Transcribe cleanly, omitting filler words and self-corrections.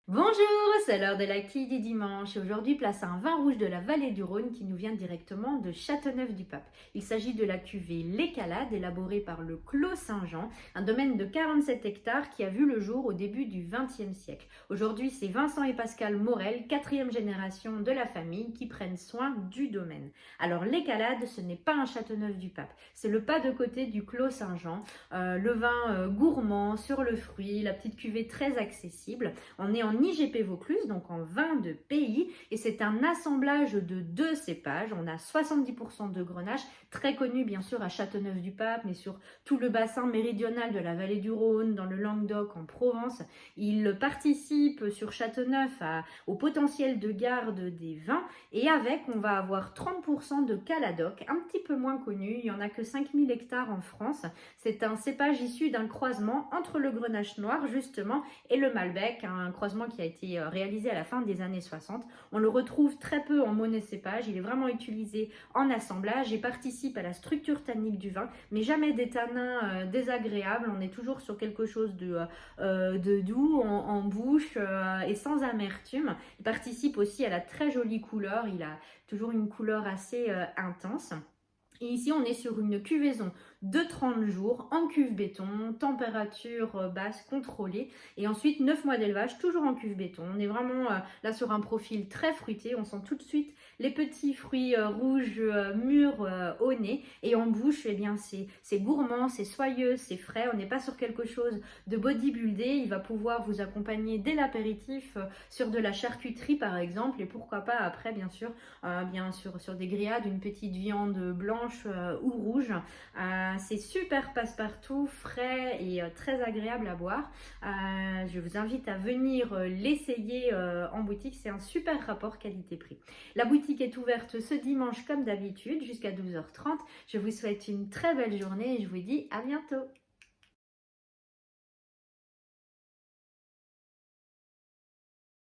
Bonjour, c'est l'heure de la quille du dimanche et aujourd'hui place à un vin rouge de la vallée du Rhône qui nous vient directement de Châteauneuf-du-Pape. Il s'agit de la cuvée L'Écalade élaborée par le Clos Saint-Jean, un domaine de 47 hectares qui a vu le jour au début du XXe siècle. Aujourd'hui, c'est Vincent et Pascal Morel, quatrième génération de la famille, qui prennent soin du domaine. Alors L'Écalade, ce n'est pas un Châteauneuf-du-Pape, c'est le pas de côté du Clos Saint-Jean, le vin gourmand sur le fruit, la petite cuvée très accessible. On est en IGP Vaucluse, donc en vin de pays, et c'est un assemblage de deux cépages. On a 70% de Grenache, très connu bien sûr à Châteauneuf-du-Pape, mais sur tout le bassin méridional de la vallée du Rhône, dans le Languedoc, en Provence. Il participe sur Châteauneuf au potentiel de garde des vins, et avec, on va avoir 30% de Caladoc, un petit peu moins connu, il n'y en a que 5000 hectares en France. C'est un cépage issu d'un croisement entre le Grenache noir, justement, et le Malbec, un croisement qui a été réalisé à la fin des années 60. On le retrouve très peu en monocépage, il est vraiment utilisé en assemblage et participe à la structure tannique du vin, mais jamais des tanins désagréables. On est toujours sur quelque chose de doux en bouche et sans amertume. Il participe aussi à la très jolie couleur, il a toujours une couleur assez intense. Et ici, on est sur une cuvaison de 30 jours en cuve béton, température basse contrôlée. Et ensuite, 9 mois d'élevage, toujours en cuve béton. On est vraiment là sur un profil très fruité. On sent tout de suite les petits fruits rouges mûrs au nez. Et en bouche, eh bien, c'est gourmand, c'est soyeux, c'est frais. On n'est pas sur quelque chose de bodybuildé. Il va pouvoir vous accompagner dès l'apéritif sur de la charcuterie, par exemple. Et pourquoi pas après, bien sûr, sur des grillades, une petite viande blanche ou rouge. C'est super passe-partout, frais et très agréable à boire. Je vous invite à venir l'essayer en boutique. C'est un super rapport qualité-prix. La boutique est ouverte ce dimanche comme d'habitude jusqu'à 12h30. Je vous souhaite une très belle journée et je vous dis à bientôt.